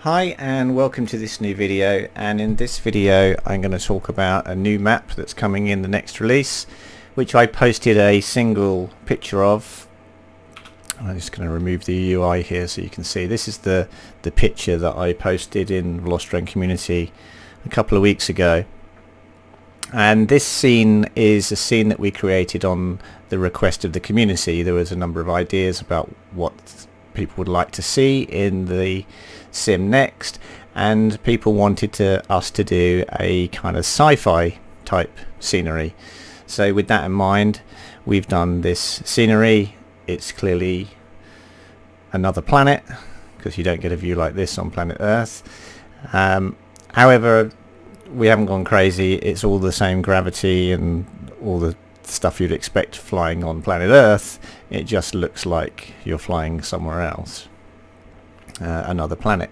Hi and welcome to this new video, and in this video I'm going to talk about a new map that's coming in the next release, which I posted a single picture of. I'm just going to remove the UI here so you can see. This is the picture that I posted in VelociDrone community a couple of weeks ago, and this scene is a scene that we created on the request of the community. There was a number of ideas about what people would like to see in the sim next, and people wanted us to do a kind of sci-fi type scenery. So with that in mind, we've done this scenery. It's clearly another planet, because you don't get a view like this on planet Earth. However, we haven't gone crazy. It's all the same gravity and all the stuff you'd expect flying on planet Earth. It just looks like you're flying somewhere else, another planet.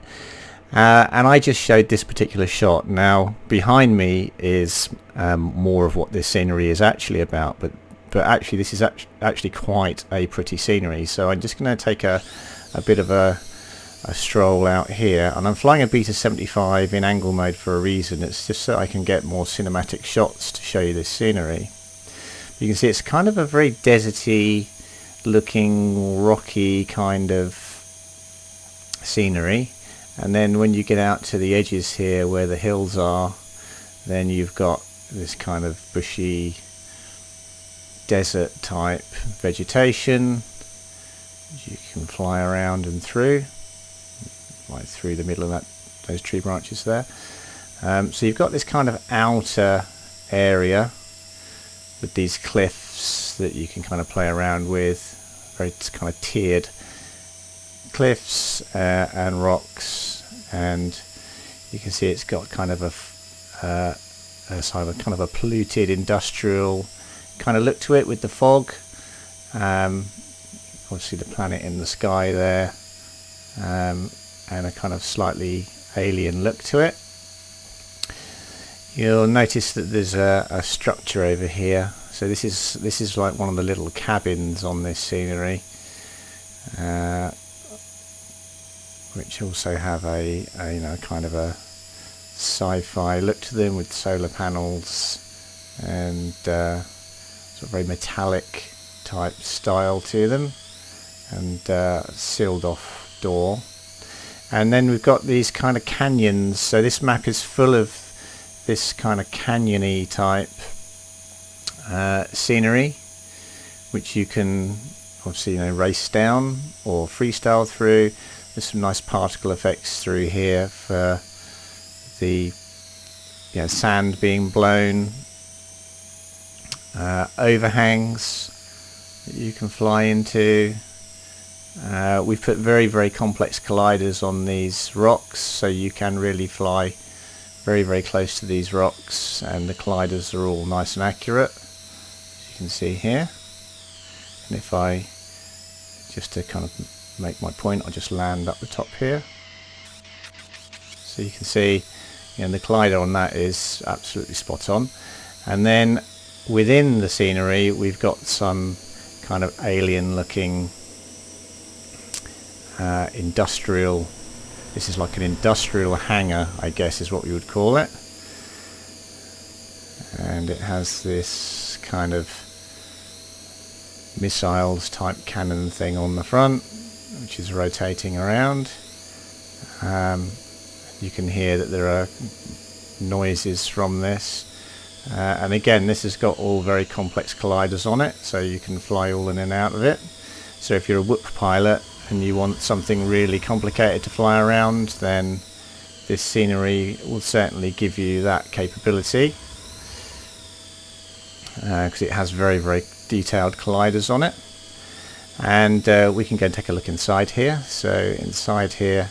And I just showed this particular shot. Now behind me is more of what this scenery is actually about, but actually this is actually quite a pretty scenery. So I'm just going to take a bit of a stroll out here, and I'm flying a Beta 75 in angle mode for a reason. It's just so I can get more cinematic shots to show you this scenery. You can see it's kind of a very deserty looking, rocky kind of scenery, and then when you get out to the edges here where the hills are, then you've got this kind of bushy desert type vegetation. You can fly around and through, right through the middle of those tree branches there. So you've got this kind of outer area with these cliffs that you can kind of play around with, very kind of tiered cliffs and rocks, and you can see it's got kind of a sort of a kind of a polluted industrial kind of look to it with the fog. Obviously the planet in the sky there, and a kind of slightly alien look to it. You'll notice that there's a structure over here. So this is like one of the little cabins on this scenery, which also have a kind of a sci-fi look to them, with solar panels and sort of very metallic type style to them, and sealed off door. And then we've got these kind of canyons. So this map is full of this kind of canyony type scenery, which you can obviously race down or freestyle through. There's some nice particle effects through here for the sand being blown, overhangs that you can fly into. We've put very, very complex colliders on these rocks, so you can really fly very, very close to these rocks, and the colliders are all nice and accurate, as you can see here. And if I, just to kind of make my point, I'll just land up the top here. So you can see the collider on that is absolutely spot on. And then within the scenery we've got some kind of alien looking industrial, this is like an industrial hangar, I guess is what we would call it, and it has this kind of missiles type cannon thing on the front, which is rotating around. You can hear that there are noises from this, and again this has got all very complex colliders on it, so you can fly all in and out of it. So if you're a whoop pilot and you want something really complicated to fly around, then this scenery will certainly give you that capability, because it has very, very detailed colliders on it. And we can go and take a look inside here. So inside here,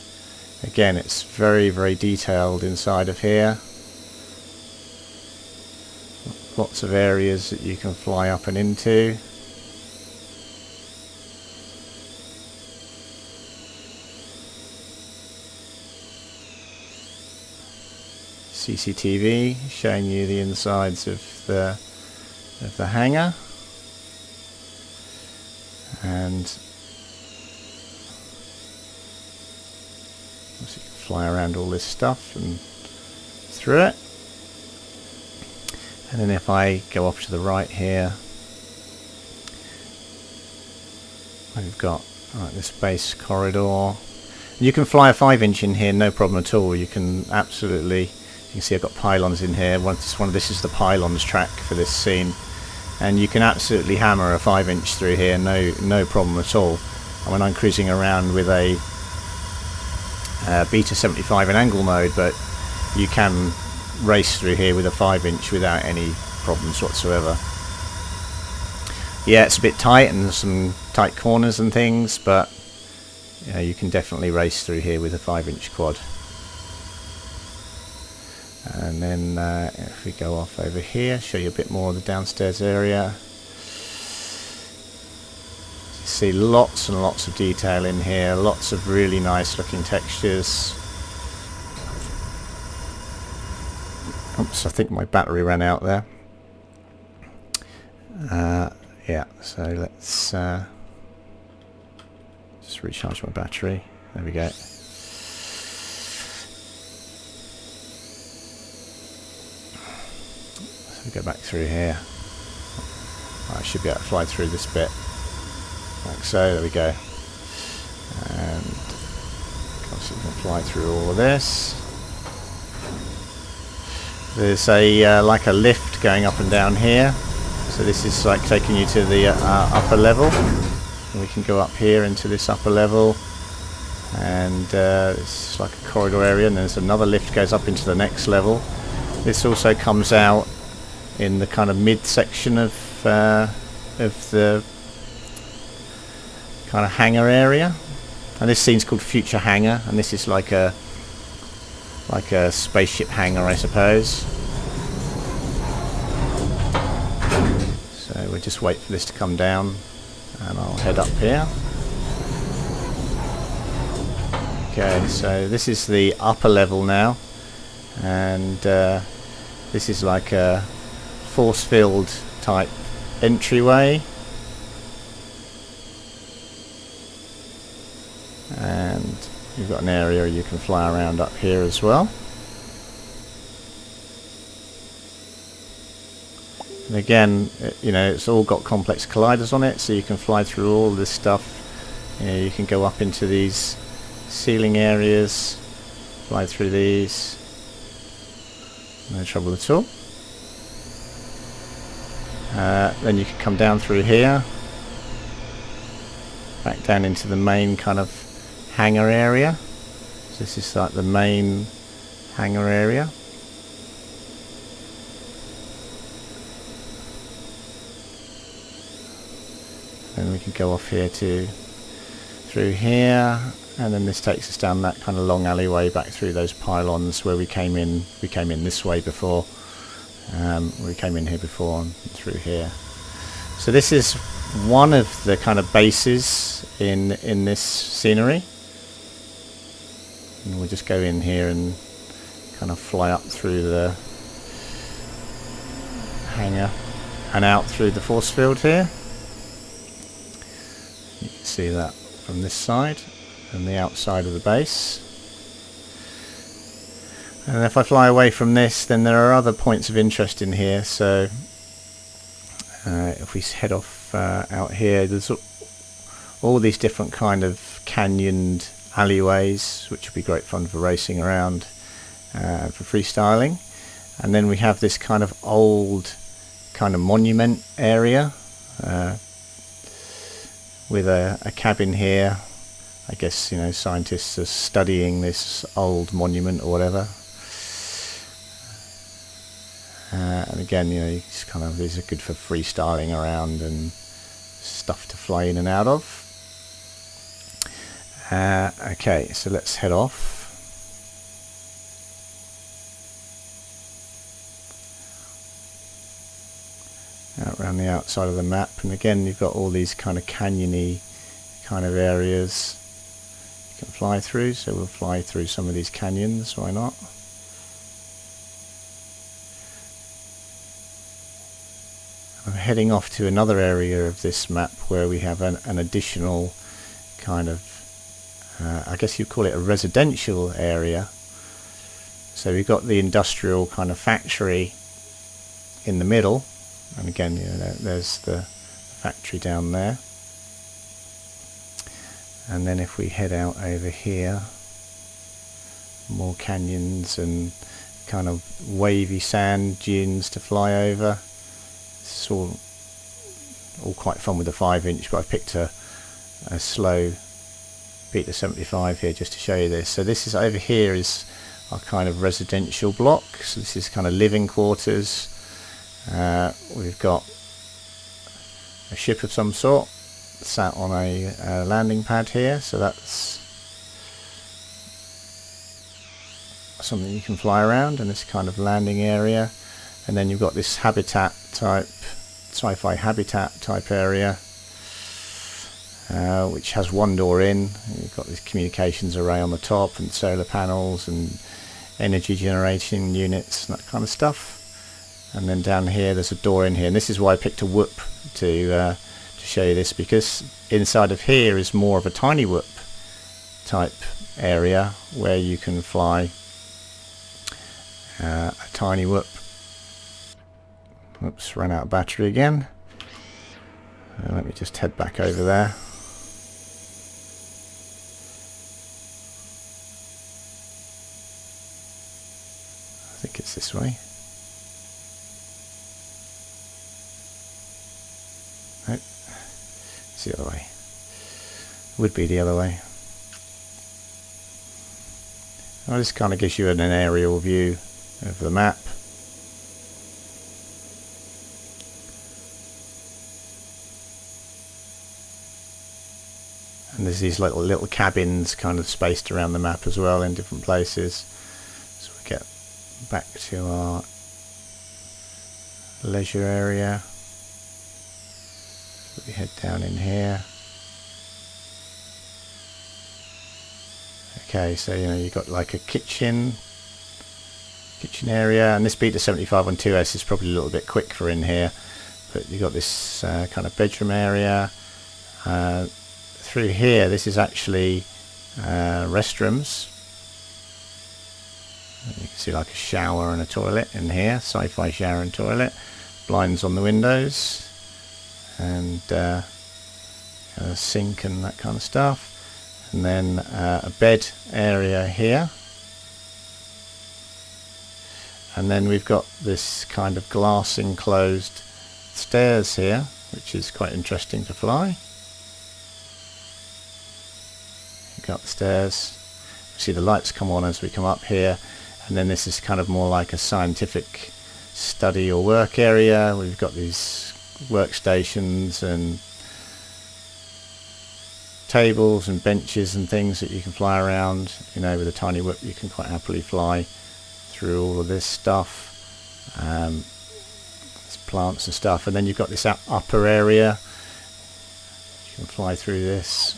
again, it's very, very detailed inside of here. Lots of areas that you can fly up and into. CCTV showing you the insides of the hangar, and So you can fly around all this stuff and through it. And then if I go off to the right here, I've got this base corridor. You can fly a 5-inch in here, no problem at all. You can absolutely, you can see I've got pylons in here. This is the pylons track for this scene, and you can absolutely hammer a 5-inch through here, no problem at all. And when I'm cruising around with a Beta 75 in angle mode, but you can race through here with a 5-inch without any problems whatsoever. Yeah, it's a bit tight and some tight corners and things, but you can definitely race through here with a 5-inch quad. And then if we go off over here, show you a bit more of the downstairs area. You see lots and lots of detail in here, lots of really nice looking textures. Oops, I think my battery ran out there. Yeah, so let's just recharge my battery. There we go. So we go back through here. I should be able to fly through this bit. Like so, there we go. And obviously we can fly through all of this. There's a like a lift going up and down here. So this is like taking you to the upper level. And we can go up here into this upper level, and it's like a corridor area, and there's another lift goes up into the next level. This also comes out in the kind of mid section of the kind of hangar area, and this scene's called Future Hangar, and this is like a spaceship hangar, I suppose. So we'll just wait for this to come down, and I'll head up here. Okay, so this is the upper level now, and this is like a force field type entryway, and you've got an area you can fly around up here as well. And again, it's all got complex colliders on it, so you can fly through all this stuff. You can go up into these ceiling areas, fly through these, no trouble at all. Then you can come down through here, back down into the main kind of hangar area. So this is like the main hangar area. And we can go off here through here, and then this takes us down that kind of long alleyway back through those pylons where we came in. We came in this way before. We came in here before and through here. So this is one of the kind of bases in this scenery. And we'll just go in here and kind of fly up through the hangar and out through the force field here. You can see that from this side and the outside of the base. And if I fly away from this, then there are other points of interest in here. So if we head off out here, there's all these different kind of canyoned alleyways, which would be great fun for racing around, for freestyling. And then we have this kind of old kind of monument area with a cabin here. I guess scientists are studying this old monument or whatever. And again, it's kind of, these are good for freestyling around and stuff to fly in and out of. Okay, so let's head off. Out around the outside of the map, and again you've got all these kind of canyony kind of areas you can fly through, so we'll fly through some of these canyons, why not? I'm heading off to another area of this map where we have an additional kind of I guess you'd call it a residential area. So we've got the industrial kind of factory in the middle, and again, you know, there's the factory down there. And then if we head out over here, more canyons and kind of wavy sand dunes to fly over. It's all quite fun with the 5-inch, but I've picked a slow Beta 75 here just to show you this. So this is over here is our kind of residential block. So this is kind of living quarters. We've got a ship of some sort sat on a landing pad here, so that's something you can fly around in this kind of landing area. And then you've got this habitat type, sci-fi habitat type area, which has one door in. You've got this communications array on the top and solar panels and energy generating units and that kind of stuff. And then down here there's a door in here, and this is why I picked a whoop to show you this, because inside of here is more of a tiny whoop type area where you can fly a tiny whoop. Oops, ran out of battery again. Let me just head back over there. I think it's this way. Nope, it's the other way. Would be the other way. Well, this kind of gives you an aerial view of the map. And there's these little cabins kind of spaced around the map as well in different places. So we get back to our leisure area. So we head down in here. Okay, so you know you've got like a kitchen area, and this Beta 75 on 2S is probably a little bit quick for in here, but you've got this kind of bedroom area. Through here, this is actually restrooms. You can see like a shower and a toilet in here, sci-fi shower and toilet, blinds on the windows, and a sink and that kind of stuff. And then a bed area here. And then we've got this kind of glass enclosed stairs here, which is quite interesting to fly. You've got the stairs. You see the lights come on as we come up here. And then this is kind of more like a scientific study or work area. We've got these workstations and tables and benches and things that you can fly around. You know, with a tiny whip you can quite happily fly through all of this stuff. There's plants and stuff, and then you've got this upper area. You can fly through this.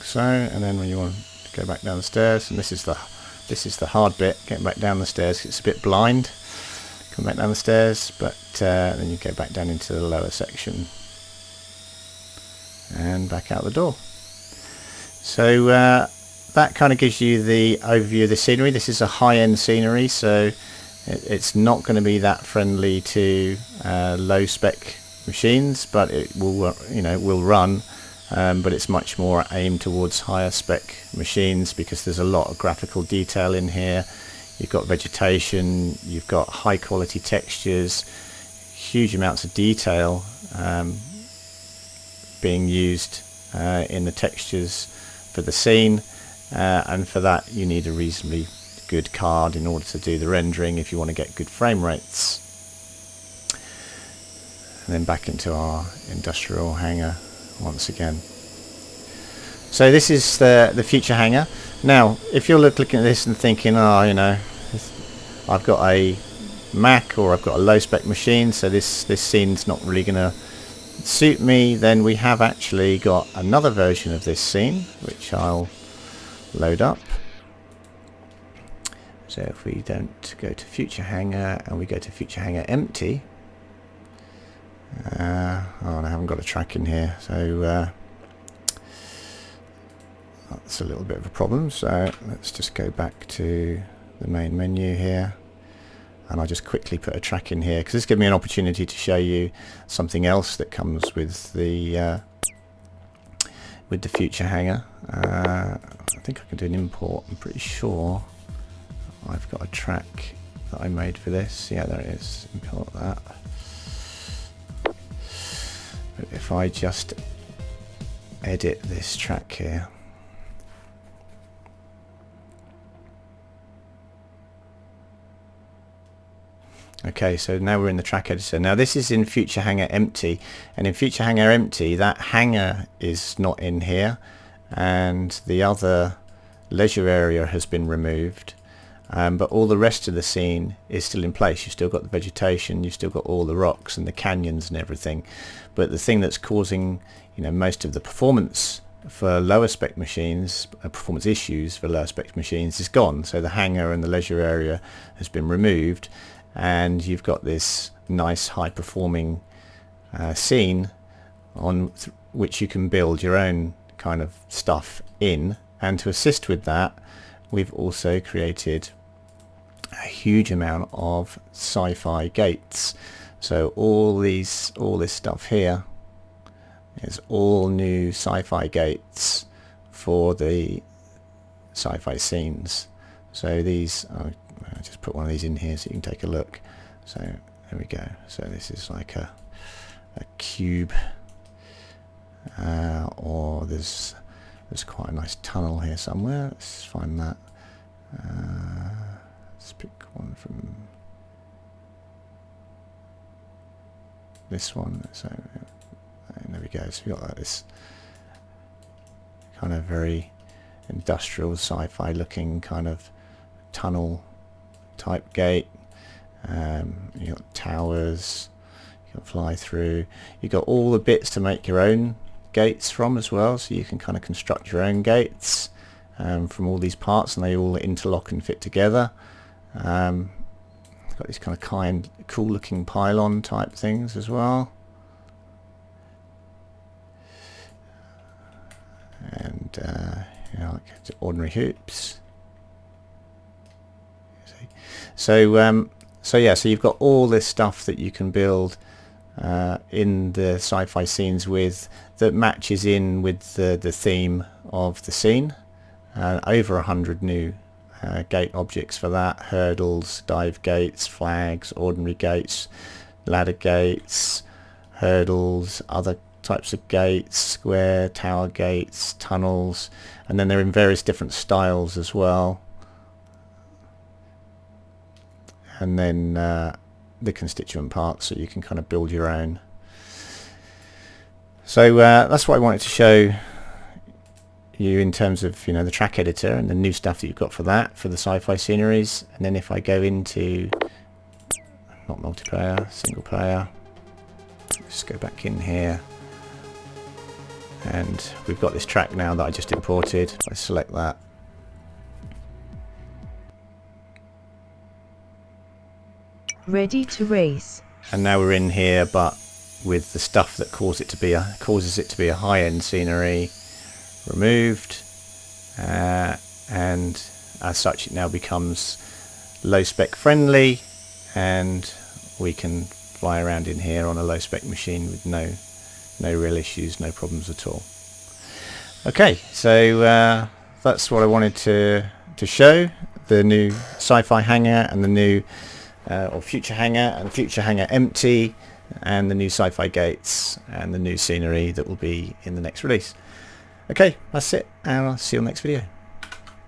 So, and then when you want to go back down the stairs, and this is the hard bit, getting back down the stairs. It's a bit blind. Come back down the stairs, but then you go back down into the lower section and back out the door. So that kind of gives you the overview of the scenery. This is a high-end scenery, so it's not going to be that friendly to low-spec machines, but it will, you know, will run. But it's much more aimed towards higher spec machines because there's a lot of graphical detail in here. You've got vegetation, you've got high quality textures, huge amounts of detail being used in the textures for the scene, and for that you need a reasonably good card in order to do the rendering if you want to get good frame rates. And then back into our industrial hangar once again. So this is the Future Hangar. Now if you're looking at this and thinking, oh, you know, I've got a Mac or I've got a low spec machine, so this scene's not really going to suit me, then we have actually got another version of this scene which I'll load up. So if we don't go to Future Hangar and we go to Future Hangar empty, oh, I haven't got a track in here, so that's a little bit of a problem. So let's just go back to the main menu here, and I'll just quickly put a track in here because this gives me an opportunity to show you something else that comes with the Future Hangar. I think I can do an import. I'm pretty sure I've got a track that I made for this. Yeah, there it is. Import that. But if I just edit this track here, okay, so now we're in the track editor. Now this is in Future Hangar empty, and in Future Hangar empty that hangar is not in here, and the other leisure area has been removed, but all the rest of the scene is still in place. You've still got the vegetation, you've still got all the rocks and the canyons and everything, but the thing that's causing, you know, most of the performance for lower spec machines, performance issues for lower spec machines is gone. So the hangar and the leisure area has been removed, and you've got this nice high performing scene on which you can build your own kind of stuff in. And to assist with that, we've also created a huge amount of sci-fi gates. So all this stuff here is all new sci-fi gates for the sci-fi scenes. So these, I'll just put one of these in here so you can take a look. So there we go. So this is like a cube, or there's quite a nice tunnel here somewhere. Let's find that. Let's pick one from this one. So there we go. So we got like this kind of very industrial sci-fi looking kind of tunnel type gate. You got towers you can fly through. You got all the bits to make your own gates from as well, so you can kind of construct your own gates from all these parts, and they all interlock and fit together. Got these kind of cool looking pylon type things as well, and you know, like ordinary hoops. So yeah, so you've got all this stuff that you can build in the sci-fi scenes with, that matches in with the theme of the scene. Over 100 new gate objects for that: hurdles, dive gates, flags, ordinary gates, ladder gates, hurdles, other types of gates, square, tower gates, tunnels, and then they're in various different styles as well. And then the constituent parts, so you can kind of build your own. So that's what I wanted to show you in terms of, you know, the track editor and the new stuff that you've got for that, for the sci-fi sceneries. And then if I go into, not multiplayer, single player, just go back in here, and we've got this track now that I just imported. I select that, ready to race, and now we're in here, but with the stuff that causes it to be a high-end scenery removed, and as such it now becomes low spec friendly, and we can fly around in here on a low spec machine with no real issues, no problems at all. Okay, so that's what I wanted to show: the new Sci-fi Hangar and the new or Future Hangar and Future Hangar empty, and the new sci-fi gates and the new scenery that will be in the next release. Okay, that's it, and I'll see you on the next video.